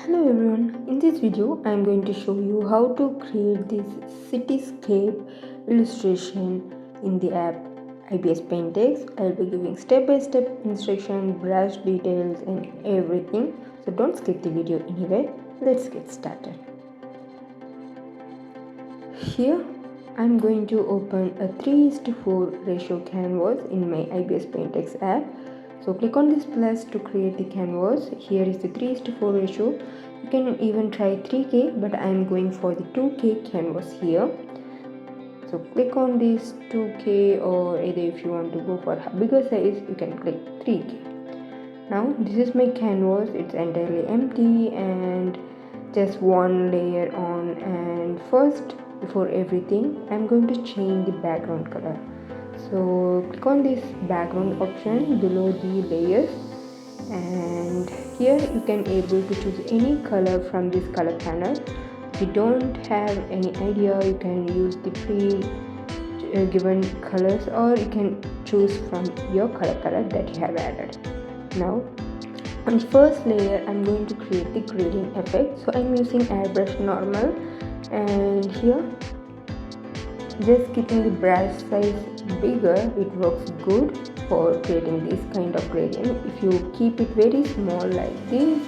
Hello everyone, in this video I am going to show you how to create this cityscape illustration in the app IBIS PAINT X. I will be giving step-by-step instruction, brush details and everything. So don't skip the video anyway. Let's get started. Here I am going to open a 3:4 ratio canvas in my IBIS PAINT X app. So click on this plus to create the canvas. Here is the 3:4 ratio. You can even try 3K, but I am going for the 2K canvas here. So click on this 2K, or either if you want to go for bigger size, you can click 3K. Now this is my canvas. It's entirely empty and just one layer on. And first, before everything, I'm going to change the background color. So click on this background option below the layers, and here you can able to choose any color from this color panel. If you don't have any idea, you can use the given colors, or you can choose from your color palette that you have added. Now on the first layer I'm going to create the gradient effect. So I'm using Airbrush normal, and here just keeping the brush size bigger, it works good for creating this kind of gradient. If you keep it very small like this,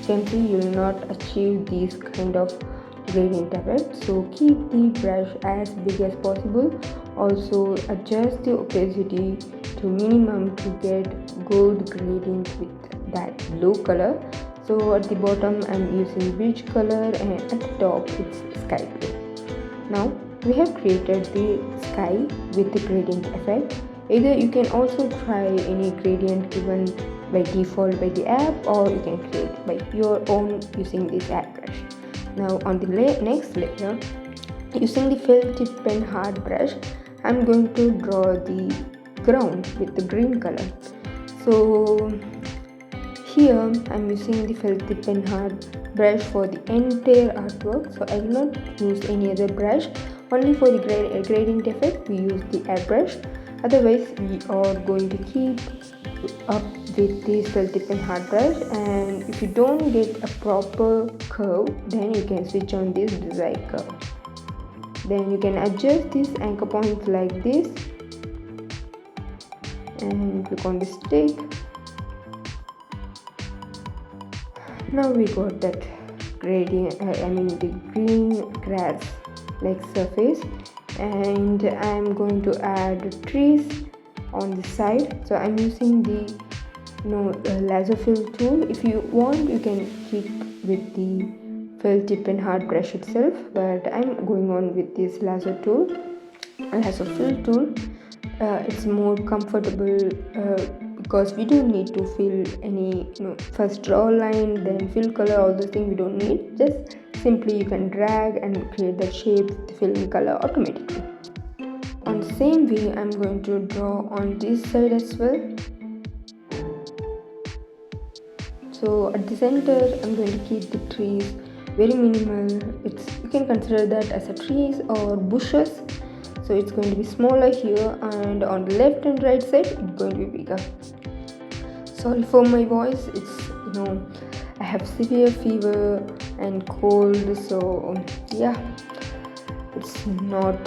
simply you will not achieve this kind of gradient effect. So keep the brush as big as possible. Also adjust the opacity to minimum to get good gradient with that blue color. So at the bottom I'm using beige color, and at the top it's sky blue. Now we have created the sky with the gradient effect. Either you can also try any gradient given by default by the app, or you can create by your own using this Airbrush. Now on the next layer, using the felt tip pen hard brush, I'm going to draw the ground with the green color. So here I'm using the felt tip pen hard brush for the entire artwork. So I will not use any other brush. Only for the gradient effect we use the Airbrush. Otherwise we are going to keep up with the felt tip pen hard brush. And if you don't get a proper curve, then you can switch on this design curve. Then you can adjust these anchor points like this, and click on the stick. Now we got that gradient, the green grass like surface, and I'm going to add trees on the side. So I'm using the lasso fill tool. If you want, you can keep with the felt tip and hard brush itself, but I'm going on with this lasso fill tool. It's more comfortable because we don't need to fill any first draw line, then fill color, all those things we don't need. Just simply you can drag and create the shape, the filling color automatically. On the same way, I'm going to draw on this side as well. So at the center, I'm going to keep the trees very minimal. You can consider that as a trees or bushes. So it's going to be smaller here, and on the left and right side it's going to be bigger. Sorry for my voice, it's I have severe fever and cold, so yeah, it's not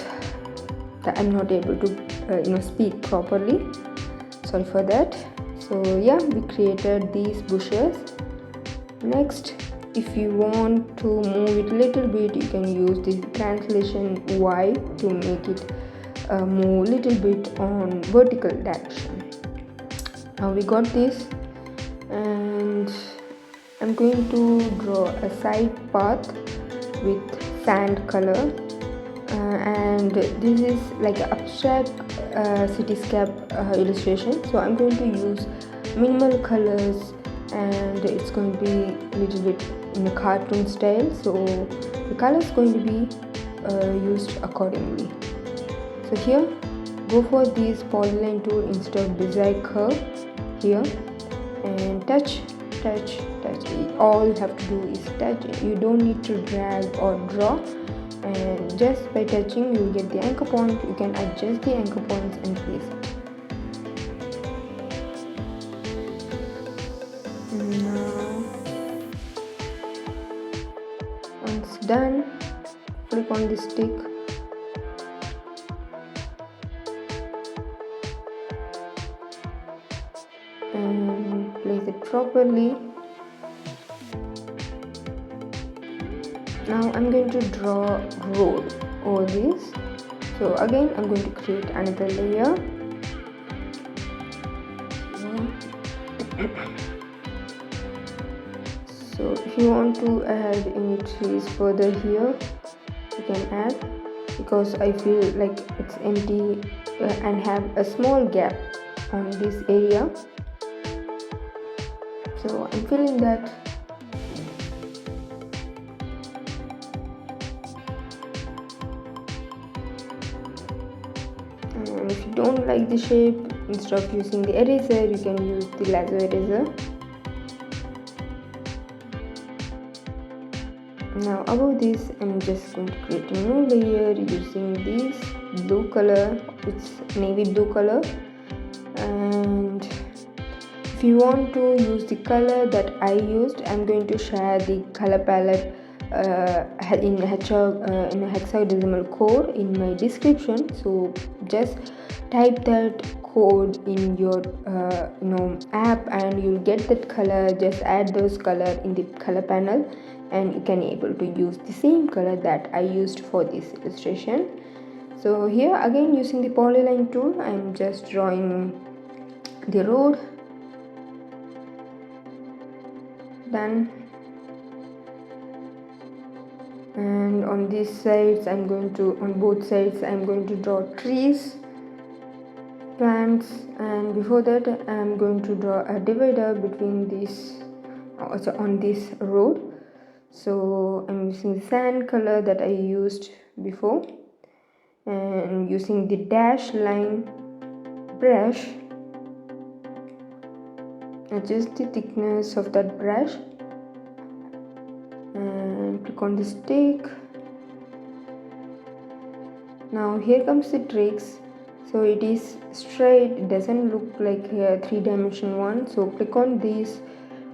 that I'm not able to speak properly. Sorry for that. So yeah, we created these bushes. Next, if you want to move it a little bit, you can use this translation Y to make it move a little bit on vertical direction. Now we got this, and I'm going to draw a side path with sand color, and this is like an abstract cityscape illustration. So I'm going to use minimal colors, and it's going to be a little bit in a cartoon style, so the color is going to be used accordingly. So here, go for this polyline tool instead of design curve here, and touch. All you have to do is touch. You don't need to drag or draw, and just by touching you will get the anchor point. You can adjust the anchor points and place it. Now Once done, click on the stick and place it properly. Now I'm going to draw road over this. So again I'm going to create another layer. So if you want to add any trees further here, you can add, because I feel like it's empty and have a small gap on this area, so I'm filling that. And if you don't like the shape, instead of using the eraser, you can use the lasso eraser. Now above this, I'm just going to create a new layer using this blue color, it's navy blue color. And if you want to use the color that I used, I'm going to share the color palette in hexadecimal code in my description. So just type that code in your app and you'll get that color. Just add those color in the color panel and you can able to use the same color that I used for this illustration. So here again, using the polyline tool, I'm just drawing the road. Done. And on these sides, on both sides I'm going to draw trees, plants, and before that I'm going to draw a divider between these, also on this road. So I'm using the sand color that I used before and using the dash line brush. Adjust the thickness of that brush and click on the stick. Now here comes the tricks. So it is straight, it doesn't look like a 3-dimensional one. So click on this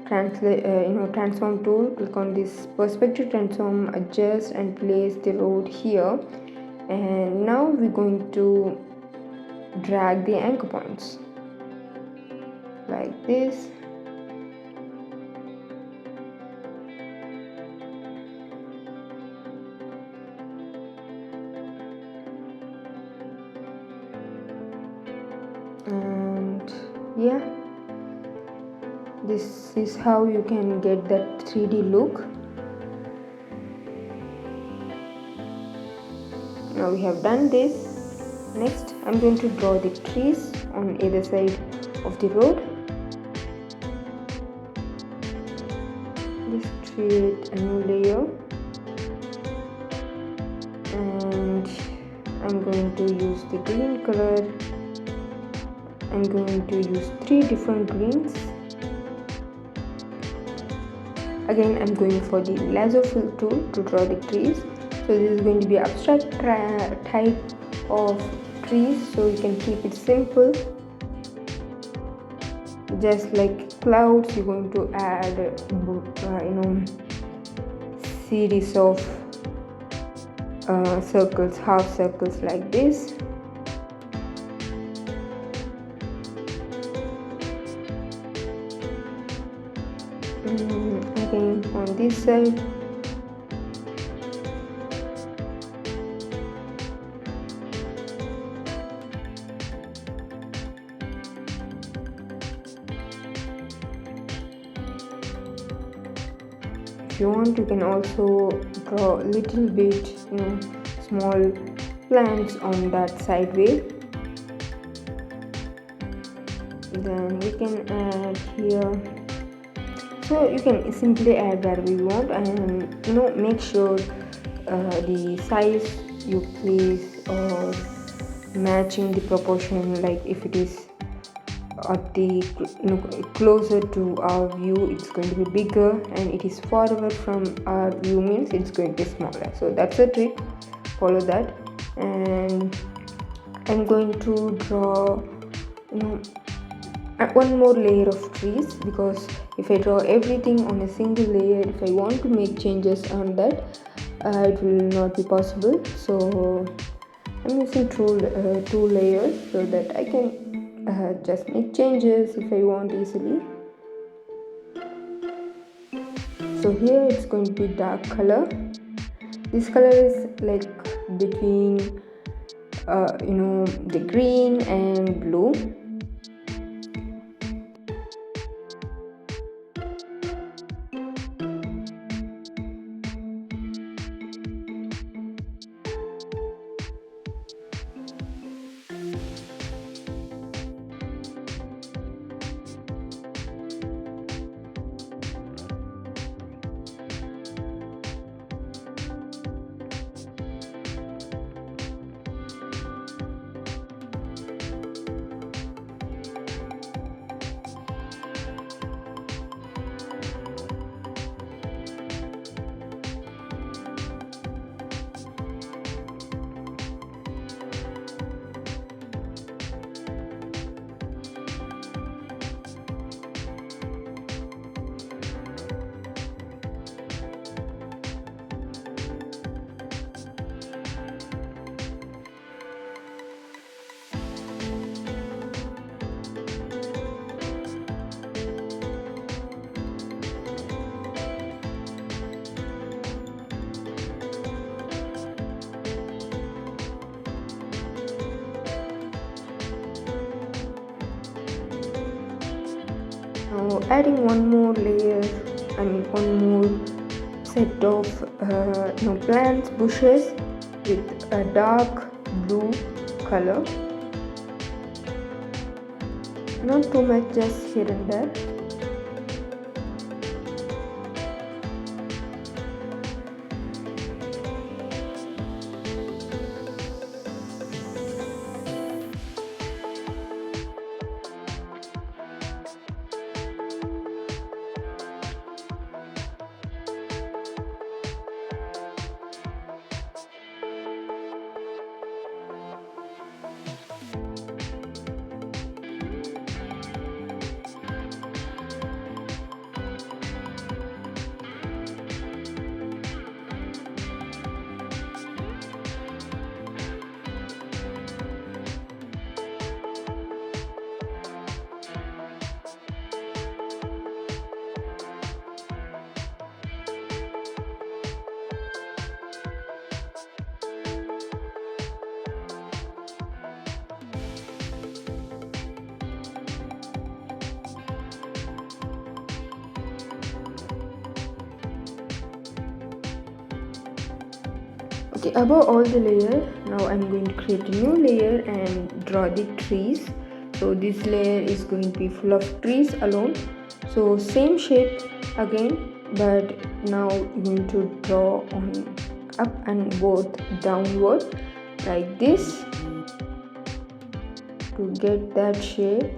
transform tool, click on this perspective transform, adjust and place the road here. And now we're going to drag the anchor points like this. And yeah, this is how you can get that 3D look. Now we have done this. Next I'm going to draw the trees on either side of the road. Just create a new layer and I'm going to use the green color. I'm going to use 3 different greens. Again I'm going for the lasso fill tool to draw the trees. So this is going to be abstract type of trees, so you can keep it simple. Just like clouds, you're going to add series of circles, half circles like this. Again on this side. If you want, you can also draw a little bit, small plants on that sideway. Then we can add here. So you can simply add wherever you want, and make sure the size you place or matching the proportion. Like if it is at the closer to our view, it's going to be bigger, and it is far away from our view means it's going to be smaller. So that's a trick, follow that. And I'm going to draw one more layer of trees, because if I draw everything on a single layer, if I want to make changes on that, it will not be possible. So I'm using two layers so that I can just make changes if I want easily. So here it's going to be dark color. This color is like between the green and blue. Now adding one more layer, one more set of plants, bushes with a dark blue color. Not too much, just here and there. Okay, above all the layer, now I'm going to create a new layer and draw the trees. So this layer is going to be full of trees alone. So same shape again, but now I'm going to draw on up and both downward like this to get that shape.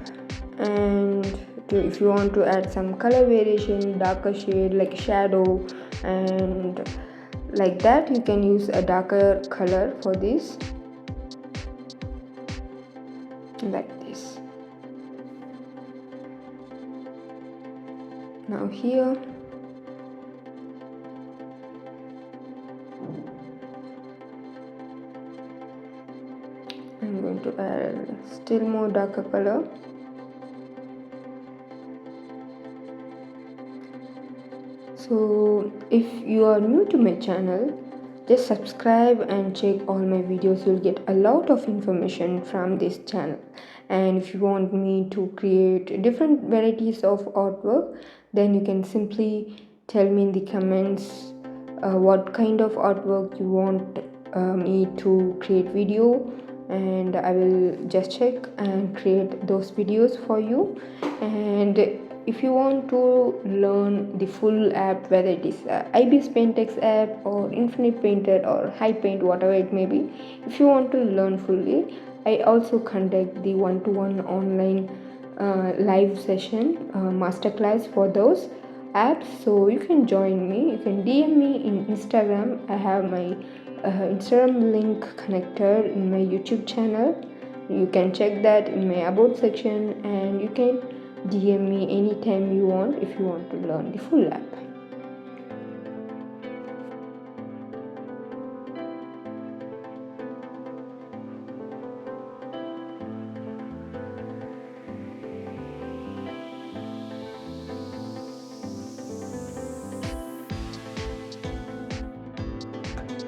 And if you want to add some color variation, darker shade like shadow and like that, you can use a darker color for this, like this. Now here I'm going to add still more darker color. So if you are new to my channel, just subscribe and check all my videos. You'll get a lot of information from this channel. And if you want me to create different varieties of artwork, then you can simply tell me in the comments what kind of artwork you want me to create video, and I will just check and create those videos for you. And if you want to learn the full app, whether it is IBIS PAINTX app or Infinite Painter or High Paint, whatever it may be, if you want to learn fully, I also conduct the one-to-one online live session masterclass for those apps. So you can join me. You can DM me in Instagram. I have my Instagram link connected in my YouTube channel, You can check that in my about section, and you can DM me anytime you want if you want to learn the full app.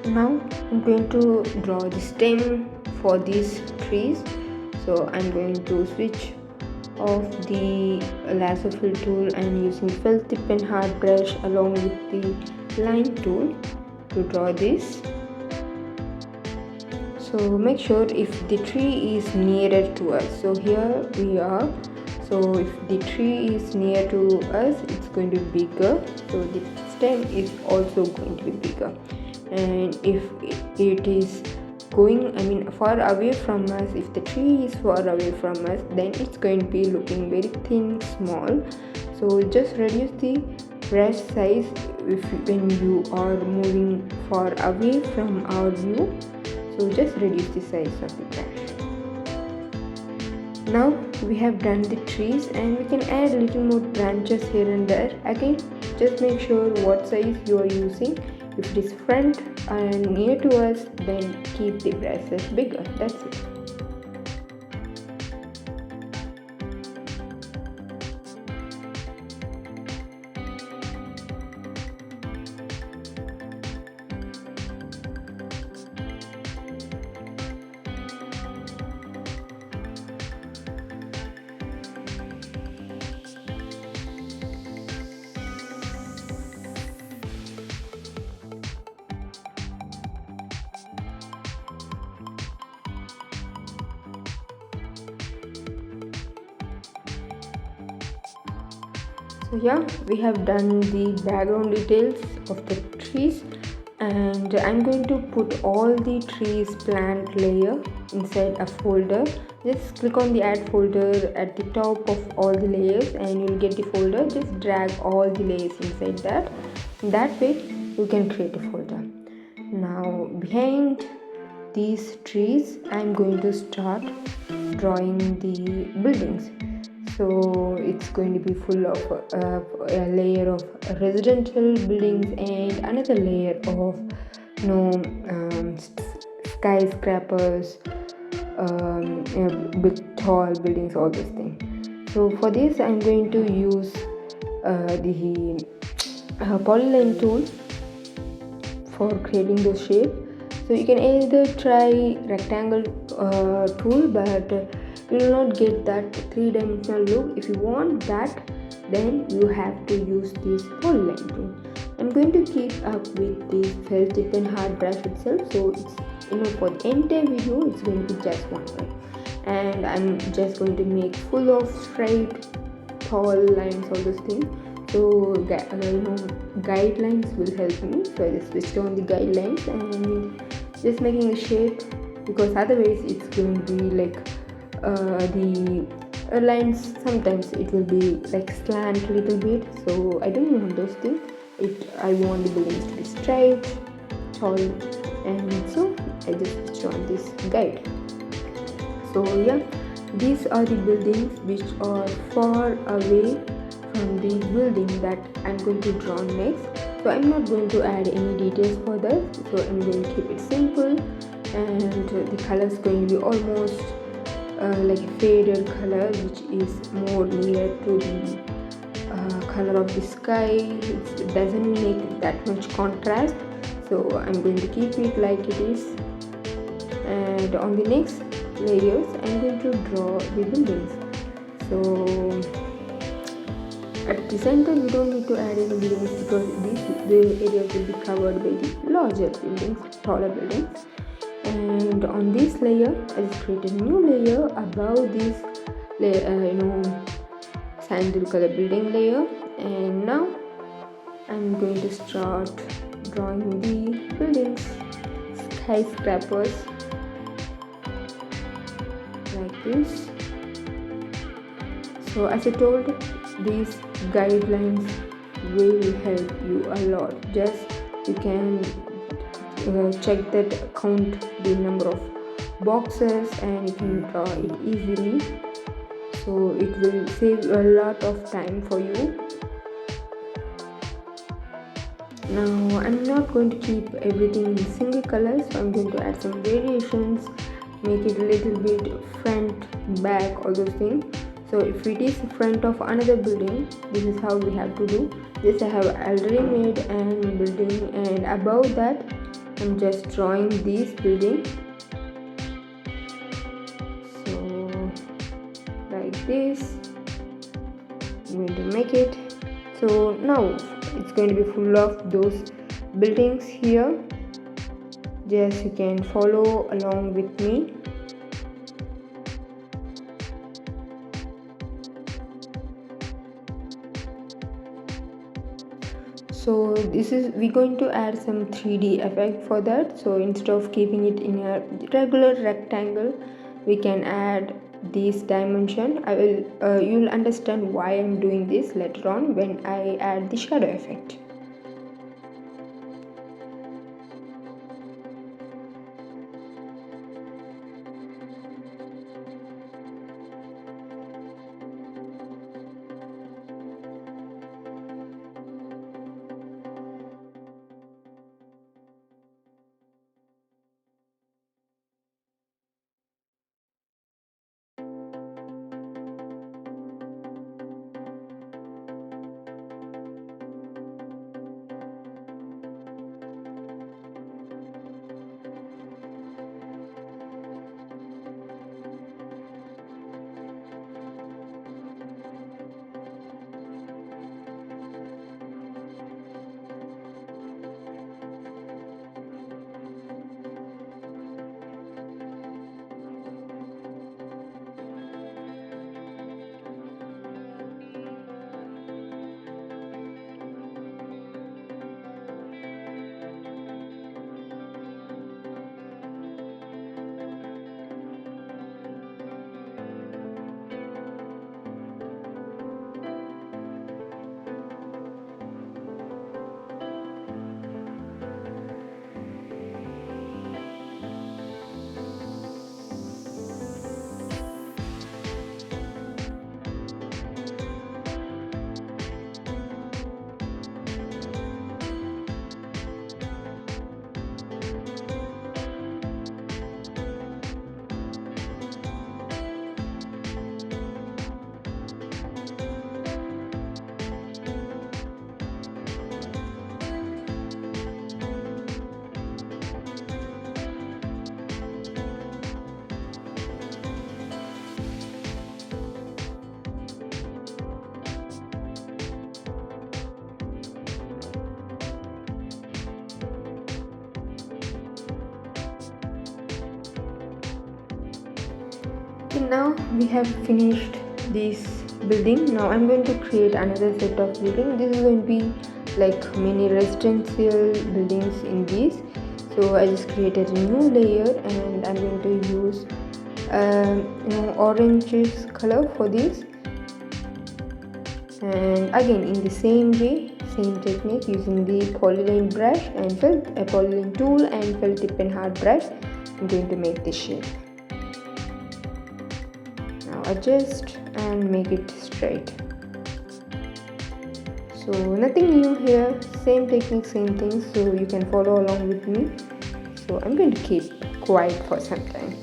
Now I'm going to draw the stem for these trees. So I'm going to switch off the lasso fill tool and using felt tip and hard brush along with the line tool to draw this. So make sure if the tree is nearer to us. So here we are. So if the tree is near to us, it's going to be bigger. So the stem is also going to be bigger. And if it is going far away from us, if the tree is far away from us, then it's going to be looking very thin, small. So just reduce the brush size when you are moving far away from our view. So just reduce the size of the brush. Now we have done the trees, and we can add a little more branches here and there. Again, just make sure what size you are using. If it is front and near to us, then keep the brushes bigger. That's it. So yeah, we have done the background details of the trees, and I'm going to put all the trees plant layer inside a folder. Just click on the add folder at the top of all the layers and you'll get the folder. Just drag all the layers inside that. That way you can create a folder. Now behind these trees, I'm going to start drawing the buildings. So it's going to be full of a layer of residential buildings and another layer of skyscrapers, big tall buildings, all these things. So for this I'm going to use the polyline tool for creating the shape. So you can either try rectangle tool, but you will not get that three-dimensional look. If you want that, then you have to use this polyline tool. I'm going to keep up with the felt tip and hard brush itself. So it's for the entire video it's going to be just one way, and I'm just going to make full of straight tall lines, all those things. So guidelines will help me. So I just switched on the guidelines and just making a shape, because otherwise it's going to be like the lines, sometimes it will be like slant a little bit. So I don't want those things. I want the buildings to be straight, tall, and so I just switched on this guide. So yeah, these are the buildings which are far away from the building that I'm going to draw next. So I'm not going to add any details for that. So I'm going to keep it simple, and the color is going to be almost like a faded color, which is more near to the color of the sky. It doesn't make that much contrast, so I'm going to keep it like it is. And on the next layers I'm going to draw the buildings. So at the center you don't need to add any buildings, because the areas will be covered by the larger buildings, taller buildings. And on this layer I just created a new layer above this sandal color building layer. And now I'm going to start drawing the buildings, skyscrapers, like this. So as I told, these guidelines will help you a lot. Just you can check that, count the number of boxes and you can draw it easily, so it will save a lot of time for you. Now I'm not going to keep everything in single color, so I'm going to add some variations, make it a little bit front, back, all those things. So if it is front of another building, this is how we have to do. This I have already made an building, and above that I'm just drawing this building. So like this I'm going to make it. So now it's going to be full of those buildings here. Just you can follow along with me. So this is, we're going to add some 3D effect for that. So instead of keeping it in a regular rectangle, we can add this dimension. You'll understand why I'm doing this later on when I add the shadow effect. Okay, now we have finished this building. Now I'm going to create another set of building. This is going to be like many residential buildings in this. So I just created a new layer and I'm going to use oranges color for this. And again in the same way, same technique, using the polyline brush and polyline tool and felt tip and hard brush, I'm going to make this shape. Now adjust and make it straight. So nothing new here, same technique, same thing, so you can follow along with me. So I'm going to keep quiet for some time.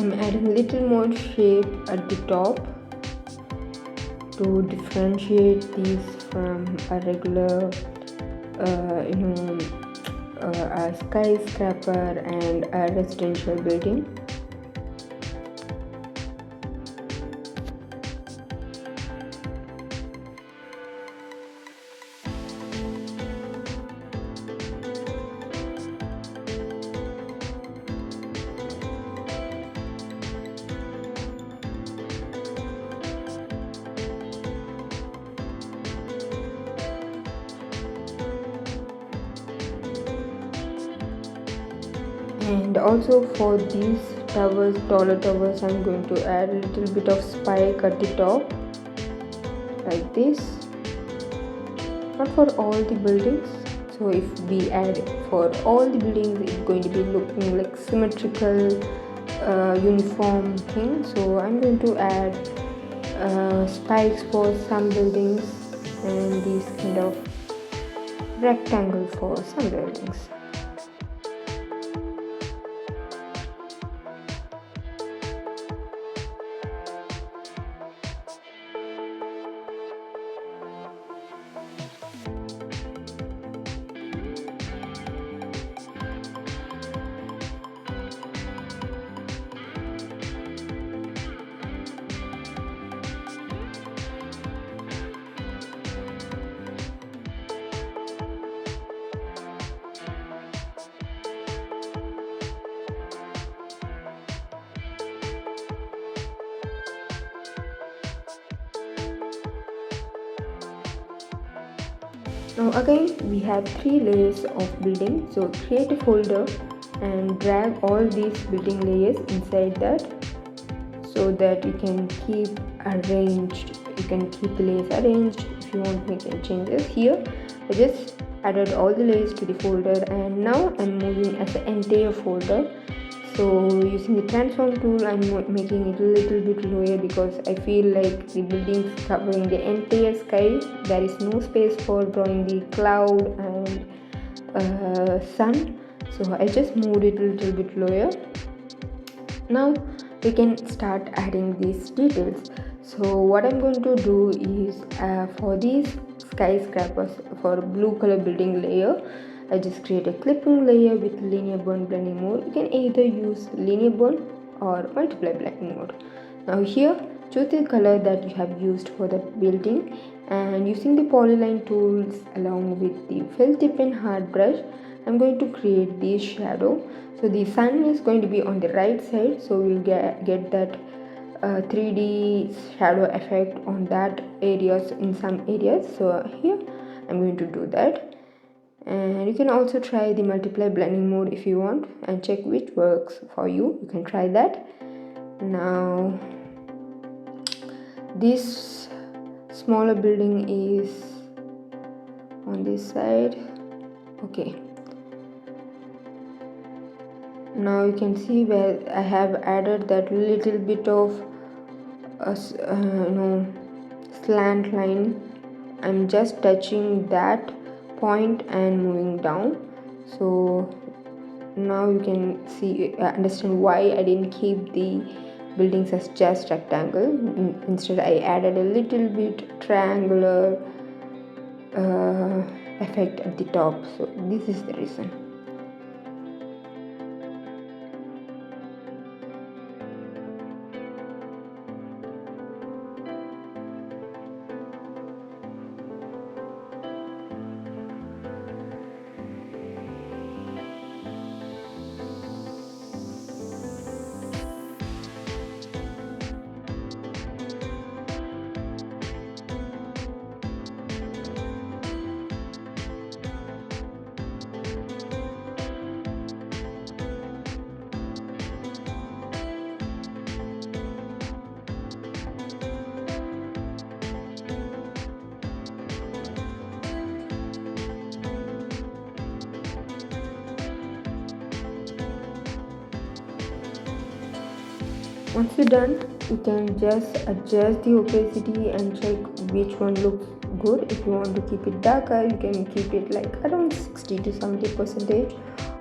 I'm adding a little more shape at the top to differentiate these from a regular a skyscraper and a residential building. And also for these towers, taller towers, I'm going to add a little bit of spike at the top like this. Not for all the buildings, so if we add for all the buildings, it's going to be looking like symmetrical uniform thing. So I'm going to add spikes for some buildings and these kind of rectangle for some buildings. Now again we have 3 layers of building, so create a folder and drag all these building layers inside that so that you can keep arranged, you can keep the layers arranged. If you want to make any changes here, I just added all the layers to the folder and now I'm moving as an entire folder. So using the transform tool, I'm making it a little bit lower because I feel like the buildings covering the entire sky, there is no space for drawing the cloud and sun. So I just moved it a little bit lower. Now we can start adding these details. So what I'm going to do is for these skyscrapers, for blue color building layer, I just create a clipping layer with linear burn blending mode. You can either use linear burn or multiply blending mode. Now here, choose the color that you have used for the building and using the polyline tools along with the fill tip and hard brush, I'm going to create this shadow. So the sun is going to be on the right side, so we'll get that 3D shadow effect on that areas, in some areas. So here I'm going to do that. And you can also try the multiply blending mode if you want and check which works for you. You can try that. Now this smaller building is on this side. Okay, now you can see where I have added that little bit of slant line. I'm just touching that point and moving down. So now you can see, understand why I didn't keep the buildings as just rectangle. Instead I added a little bit triangular effect at the top. So this is the reason. Once you're done, you can just adjust the opacity and check which one looks good. If you want to keep it darker, you can keep it like around 60 to 70%,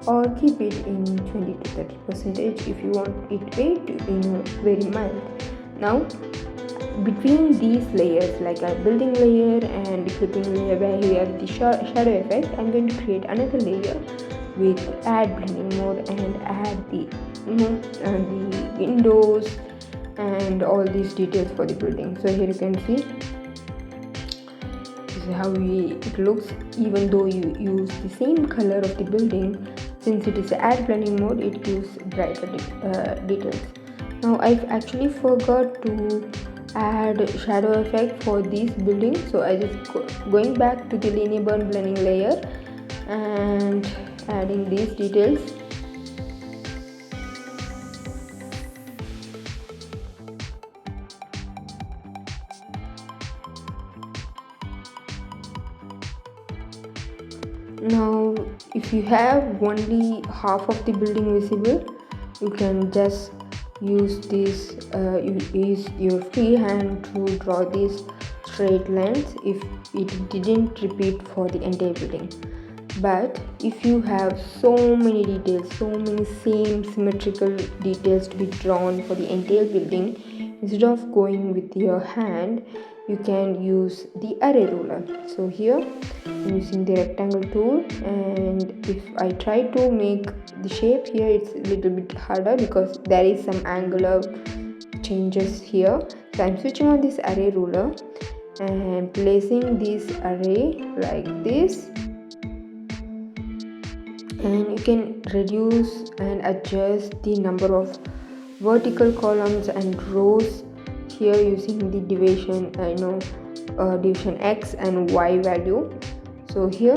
or keep it in 20 to 30% if you want it very mild. Now between these layers, like a building layer and the clipping layer where you have the shadow effect, I'm going to create another layer with add blending mode and add the the windows and all these details for the building. So here you can see this is how it looks, even though you use the same color of the building. Since it is add blending mode, it gives brighter details. Now I've actually forgot to add shadow effect for this building, so I just going back to the linear burn blending layer and adding these details. Now if you have only half of the building visible, you can just use this use your free hand to draw these straight lines if it didn't repeat for the entire building. But if you have so many details, so many same symmetrical details to be drawn for the entire building, instead of going with your hand, you can use the array ruler. So here I'm using the rectangle tool, and if I try to make the shape here, it's a little bit harder because there is some angular changes here. So I'm switching on this array ruler and placing this array like this, and you can reduce and adjust the number of vertical columns and rows here using the division division X and Y value. So here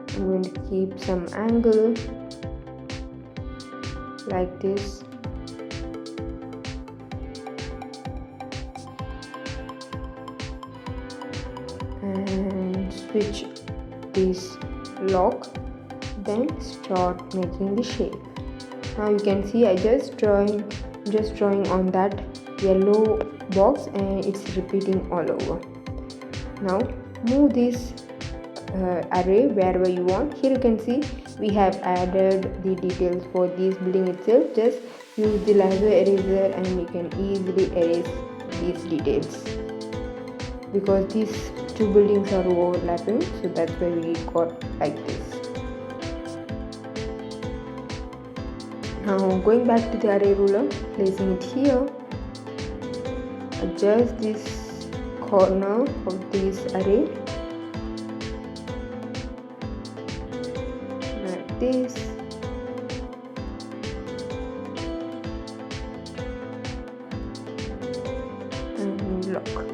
I'm going to keep some angle like this, and switch this lock, then start making the shape. Now you can see I just drawing on that yellow box and it's repeating all over. Now move this array wherever you want. Here you can see we have added the details for this building itself. Just use the laser eraser and you can easily erase these details because these two buildings are overlapping, so that's why we got like this. Now going back to the array ruler, placing it here, adjust this corner of this array like this, and lock.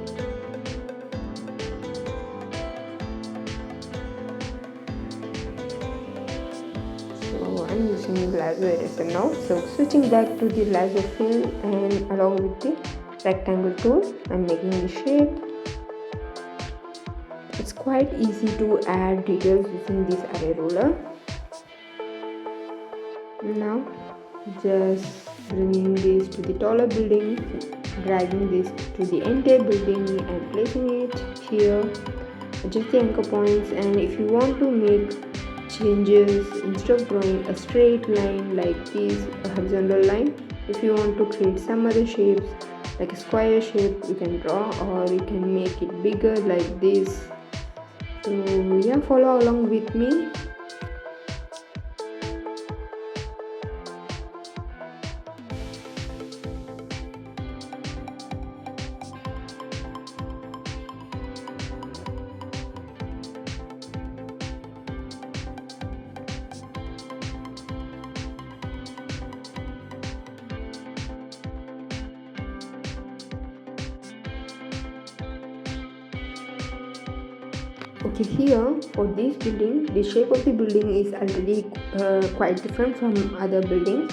So I'm using laser eraser now. So switching back to the laser fill and along with the rectangle tool, I'm making the shape. It's quite easy to add details using this array ruler. Now just bringing this to the taller building, dragging this to the entire building and placing it here. Adjust the anchor points, and if you want to make changes, instead of drawing a straight line like this, a horizontal line, if you want to create some other shapes like a square shape, you can draw, or you can make it bigger like this. So yeah, follow along with me. Okay, here for this building, the shape of the building is already quite different from other buildings.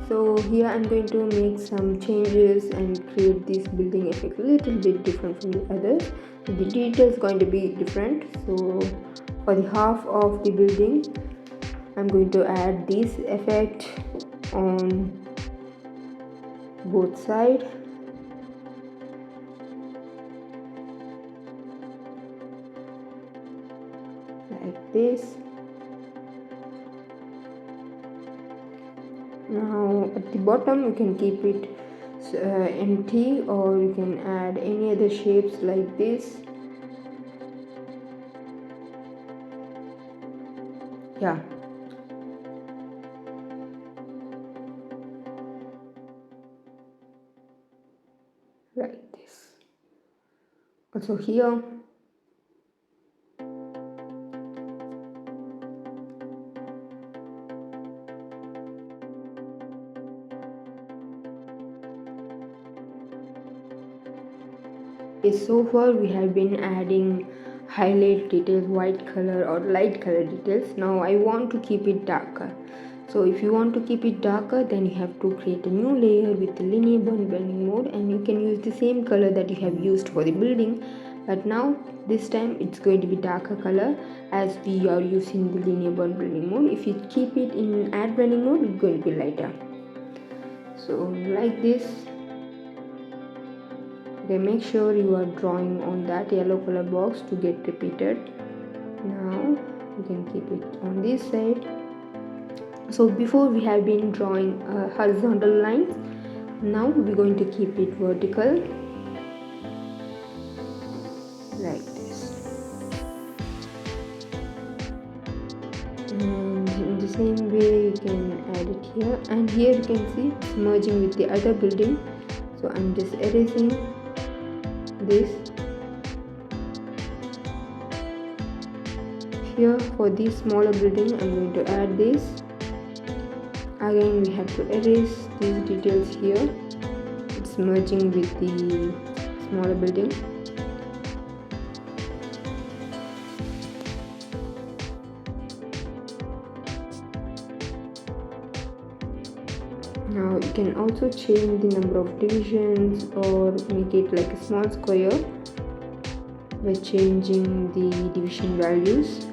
So here I'm going to make some changes and create this building effect a little bit different from the others. So the detail is going to be different. So for the half of the building, I'm going to add this effect on both sides. Like this, Now at the bottom you can keep it empty, or you can add any other shapes like this. Yeah, like this. Also here, so far we have been adding highlight details, white color or light color details. Now I want to keep it darker. So if you want to keep it darker, then you have to create a new layer with the linear blending mode, and you can use the same color that you have used for the building, but now this time it's going to be darker color as we are using the linear blending mode. If you keep it in add blending mode, it's going to be lighter. So like this. Okay, make sure you are drawing on that yellow color box to get repeated. Now you can keep it on this side. So before we have been drawing horizontal lines, now we're going to keep it vertical like this. And in the same way you can add it here, and here you can see it's merging with the other building. So I'm just erasing this. Here for this smaller building I'm going to add this. Again we have to erase these details here. It's merging with the smaller building. Now you can also change the number of divisions or make it like a small square by changing the division values.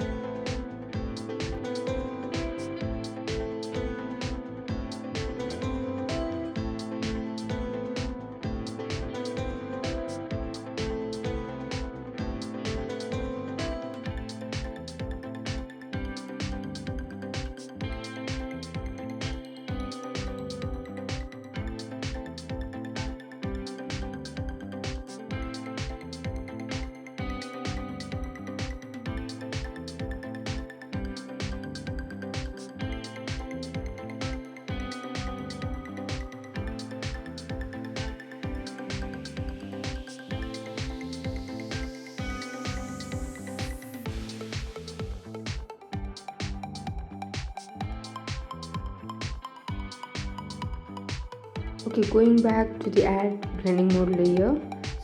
Okay, going back to the add blending mode layer,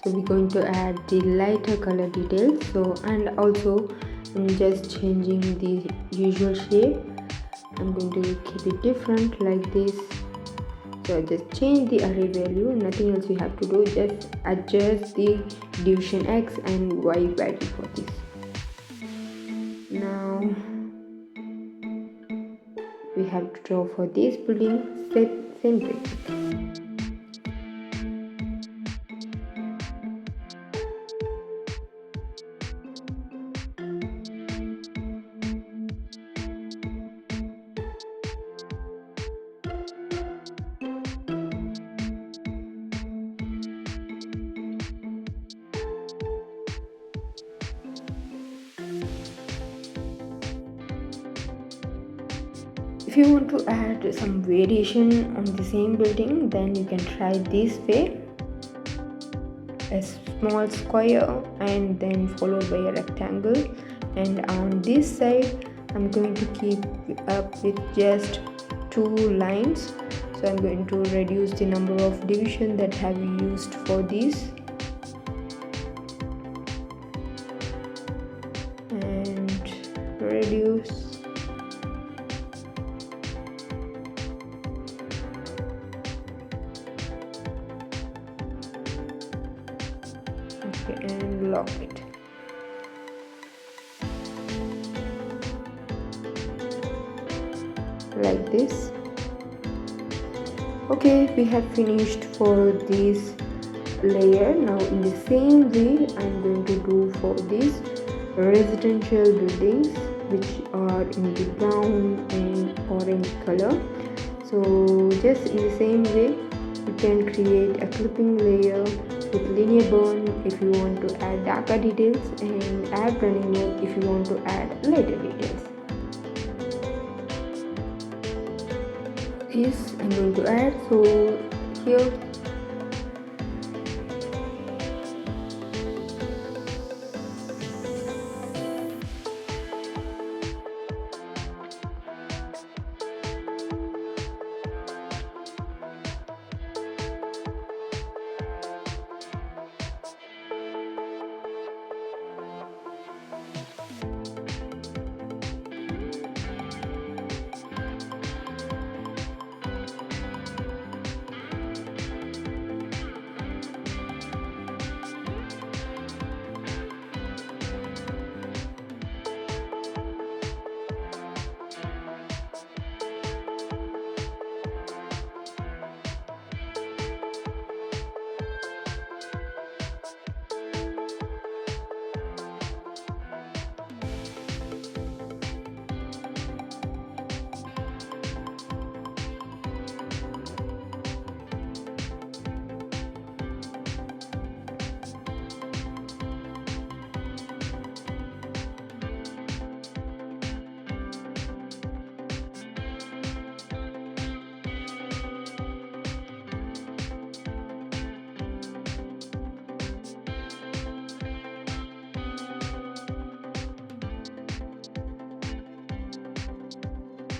so we're going to add the lighter color details. So and also I'm just changing the usual shape. I'm going to keep it different like this. So just change the array value, nothing else you have to do, just adjust the division X and Y value for this. Now we have to draw for this building centric. If you want to add some variation on the same building, then you can try this way: a small square and then followed by a rectangle, and on this side I'm going to keep up with just 2 lines. So I'm going to reduce the number of division that have used for this, and reduce. And lock it. Like this. Okay, we have finished for this layer. Now in the same way I'm going to do for these residential buildings which are in the brown and orange color. So just in the same way, you can create a clipping layer with linear burn if you want to add darker details, and add running mode if you want to add lighter details. This I'm going to add. So here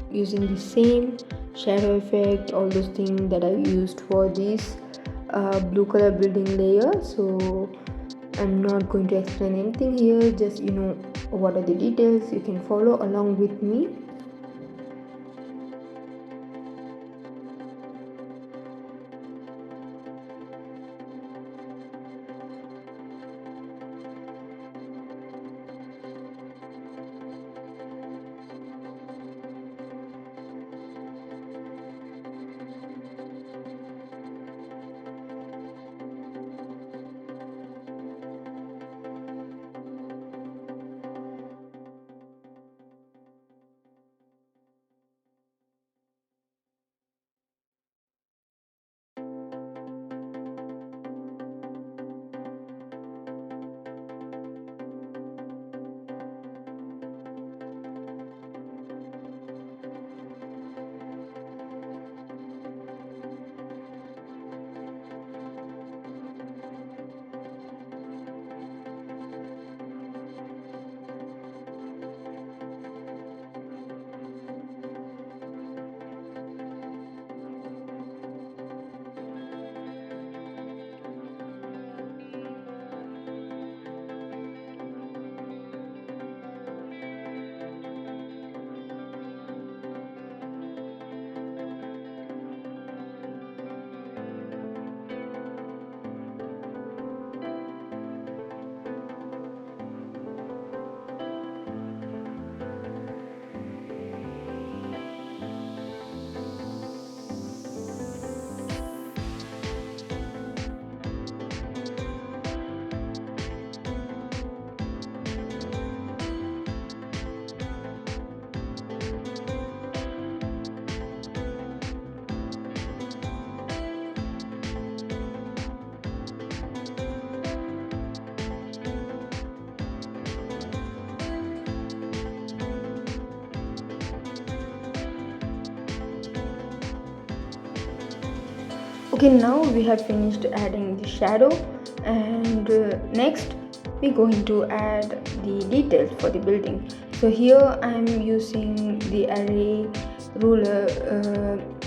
using the same shadow effect, all those things that I used for this blue color building layer. So I'm not going to explain anything here, just what are the details, you can follow along with me. Okay, now we have finished adding the shadow, and next we're going to add the details for the building. So here I'm using the array ruler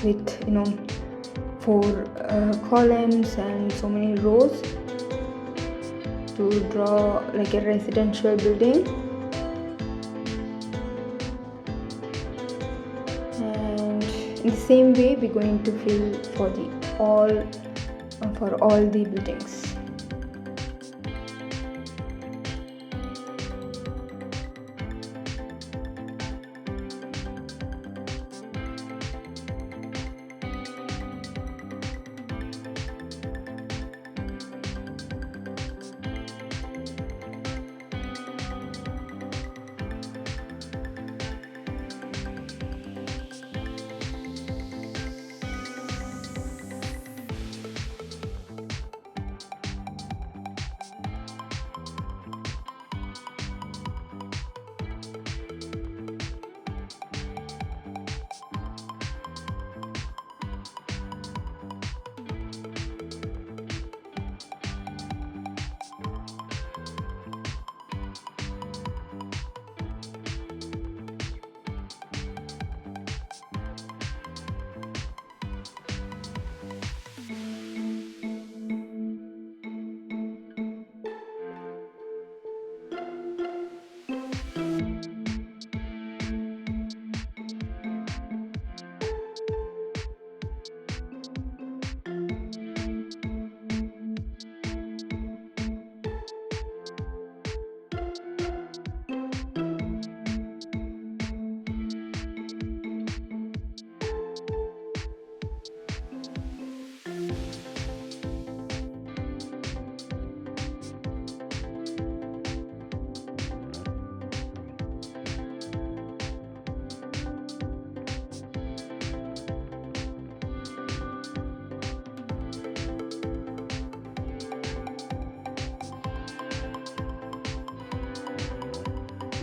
with 4 columns and so many rows to draw like a residential building. And in the same way we're going to fill for all the buildings.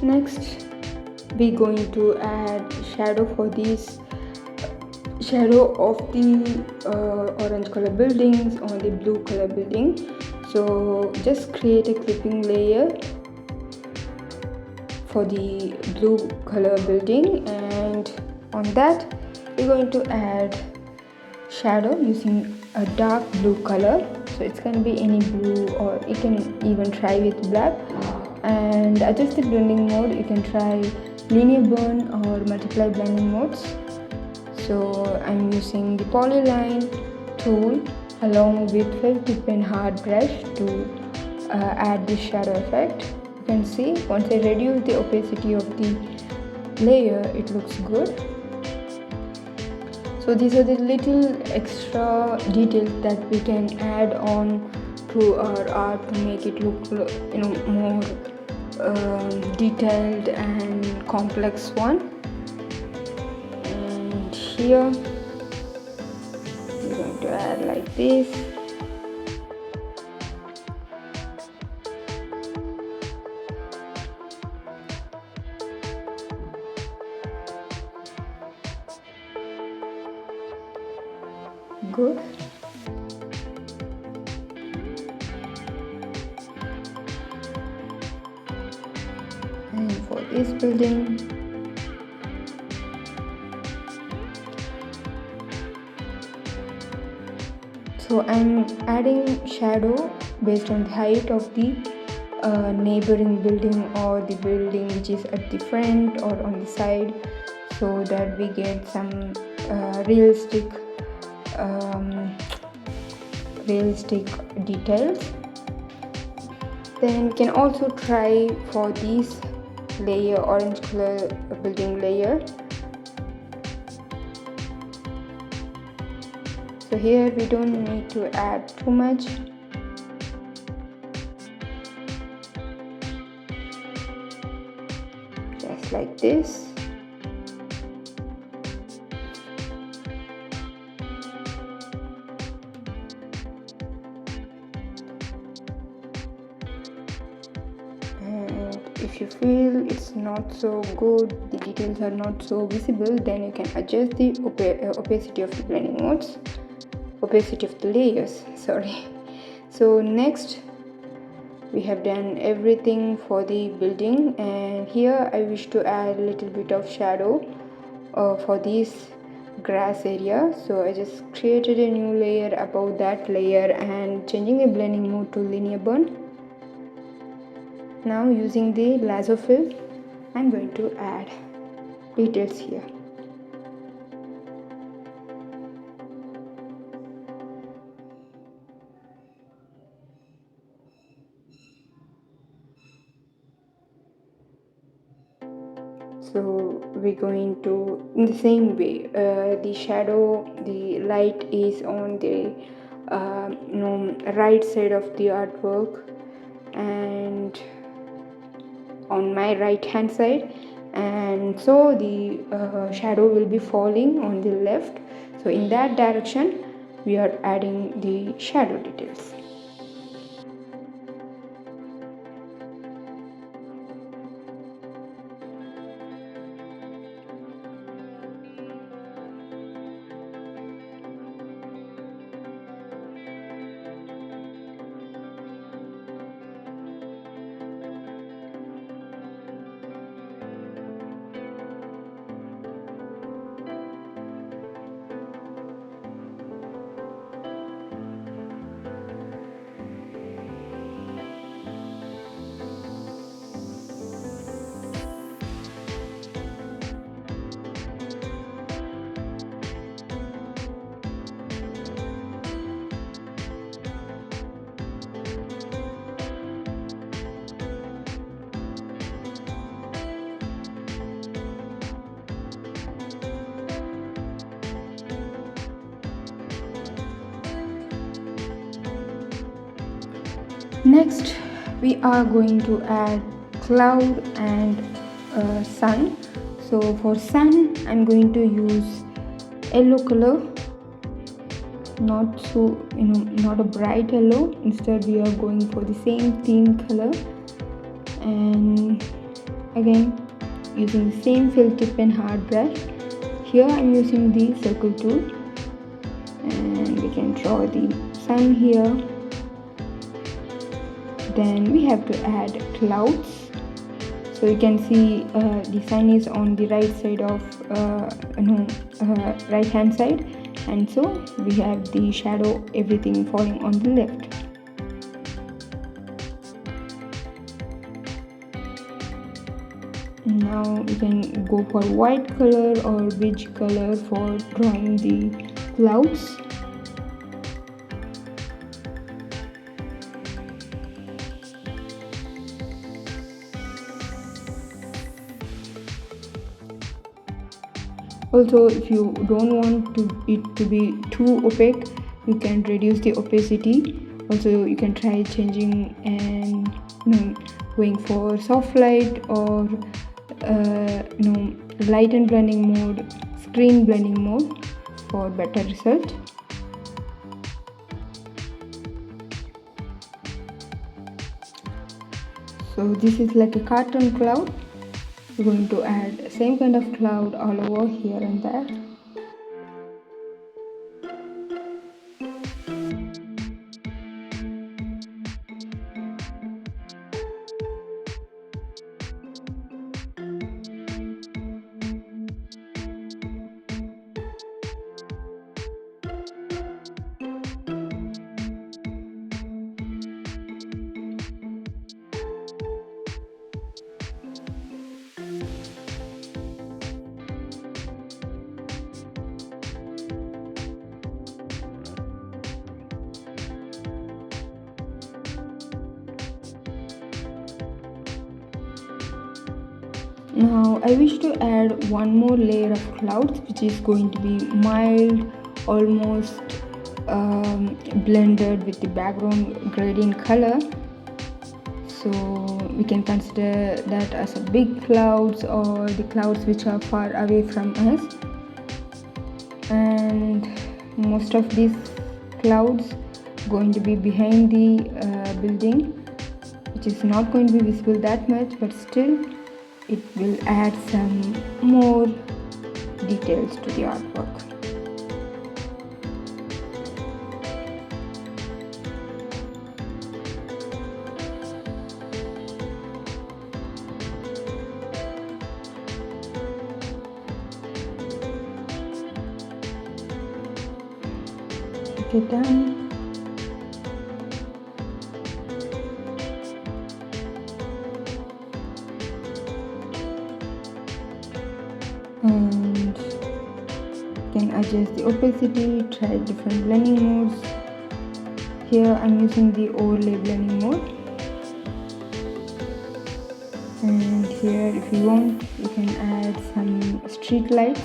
Next, we're going to add shadow for this shadow of the orange color buildings on the blue color building. So just create a clipping layer for the blue color building, and on that we're going to add shadow using a dark blue color. So it's going to be any blue, or you can even try with black. And adjust the blending mode, you can try linear burn or multiply blending modes. So I'm using the polyline tool along with felt tip and hard brush to add this shadow effect. You can see once I reduce the opacity of the layer, it looks good. So these are the little extra details that we can add on to our art to make it look, more detailed and complex one. And here we're going to add like this. Good. And for this building, so I'm adding shadow based on the height of the neighboring building or the building which is at the front or on the side, so that we get some realistic details. Then we can also try for this layer, orange color building layer. So here we don't need to add too much. Just like this. If you feel it's not so good, the details are not so visible, then you can adjust the opacity of the blending modes, opacity of the layers, sorry. So next, we have done everything for the building, and here I wish to add a little bit of shadow for this grass area. So I just created a new layer above that layer and changing the blending mode to linear burn. Now using the lasso fill, I'm going to add details here. So we're going to, in the same way, the shadow, the light is on the right side of the artwork and on my right hand side, and so the shadow will be falling on the left. So in that direction we are adding the shadow details. Next, we are going to add cloud and sun. So for sun, I'm going to use yellow color, not so not a bright yellow. Instead, we are going for the same theme color, and again using the same fill tip and hard brush. Here I'm using the circle tool, and we can draw the sun here. Then we have to add clouds. So you can see the sun is on the right side of right hand side, and so we have the shadow, everything falling on the left. Now you can go for white color or beige color for drawing the clouds. Also, if you don't want it to be too opaque, you can reduce the opacity. Also, you can try changing and going for soft light or light and blending mode, screen blending mode for better result. So this is like a cartoon cloud. We're going to add same kind of cloud all over here and there. Now I wish to add one more layer of clouds, which is going to be mild, almost blended with the background gradient color. So we can consider that as a big clouds or the clouds which are far away from us. And most of these clouds going to be behind the building, which is not going to be visible that much, but still it will add some more details to the artwork. Okay, done. And you can adjust the opacity, try different blending modes. Here I'm using the overlay blending mode, and here if you want you can add some street lights.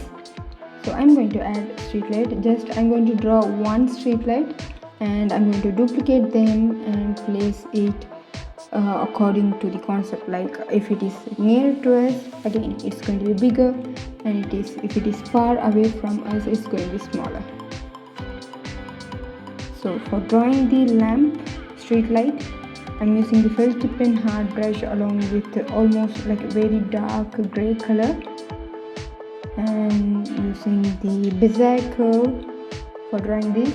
So I'm going to add street light. I'm going to draw one street light, and I'm going to duplicate them and place it according to the concept. Like if it is near to us, again it's going to be bigger, and if it is far away from us, it's going to be smaller. So for drawing the lamp street light, I'm using the first tip and hard brush along with almost like a very dark gray color, and using the bezier curve for drawing this.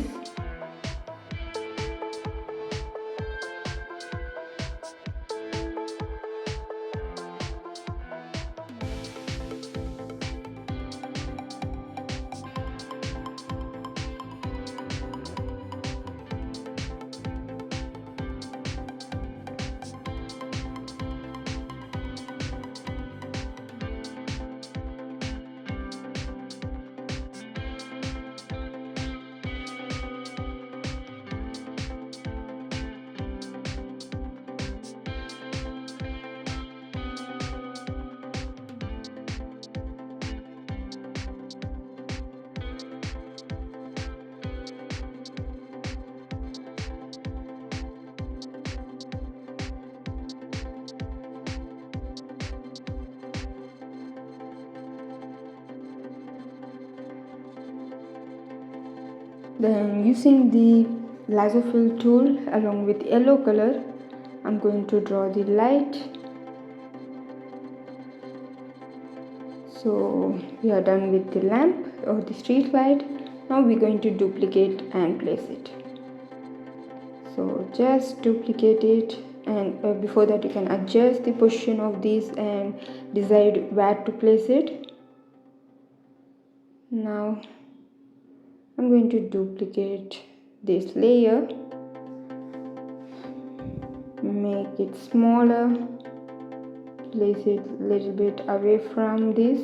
Then using the lasso fill tool along with yellow color, I'm going to draw the light So we are done with the lamp or the street light. Now we're going to duplicate and place it. So just duplicate it, and before that you can adjust the position of this and decide where to place it. Now I'm going to duplicate this layer, make it smaller, place it a little bit away from this.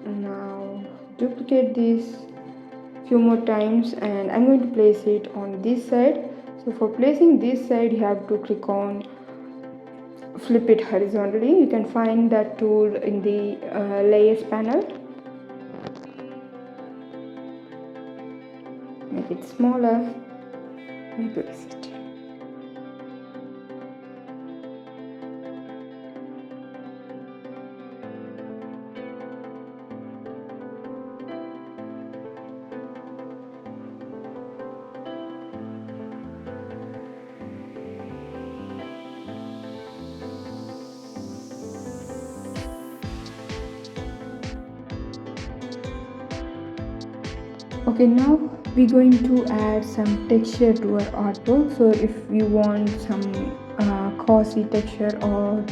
Now duplicate this few more times, and I'm going to place it on this side. So for placing this side, you have to click on flip it horizontally. You can find that tool in the layers panel. Make it smaller and place it. Okay, now we're going to add some texture to our artwork. So if you want some cozy texture or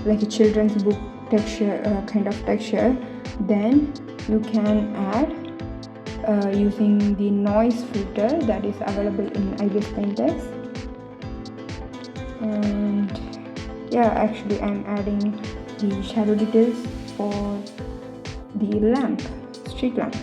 like a children's book texture, kind of texture, then you can add using the noise filter that is available in IBIS PAINT X. And yeah, actually I'm adding the shadow details for the lamp, street lamp.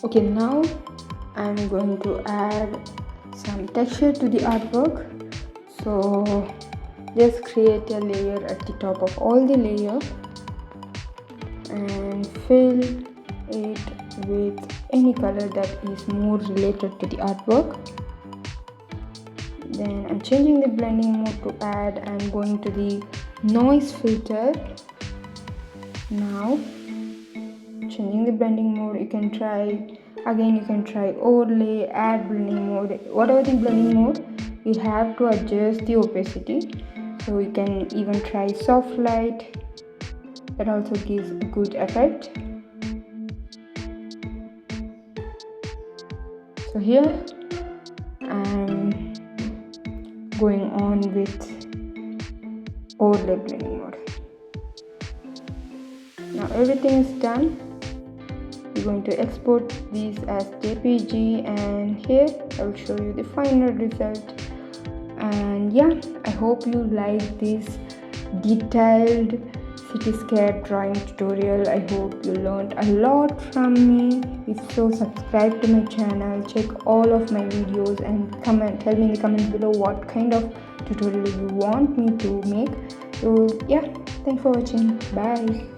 Okay, now I'm going to add some texture to the artwork. So just create a layer at the top of all the layer and fill it with any color that is more related to the artwork. Then I'm changing the blending mode to add. I'm going to the noise filter. Now changing the blending mode, you can try overlay, add blending mode. Whatever the blending mode, you have to adjust the opacity. So you can even try soft light, that also gives a good effect. So here I'm going on with overlay blending mode. Now everything is done. We're going to export these as JPG, and here I will show you the final result. And yeah, I hope you like this detailed cityscape drawing tutorial. I hope you learned a lot from me. If so, subscribe to my channel, check all of my videos, and tell me in the comments below what kind of tutorial you want me to make. So yeah, thanks for watching. Bye.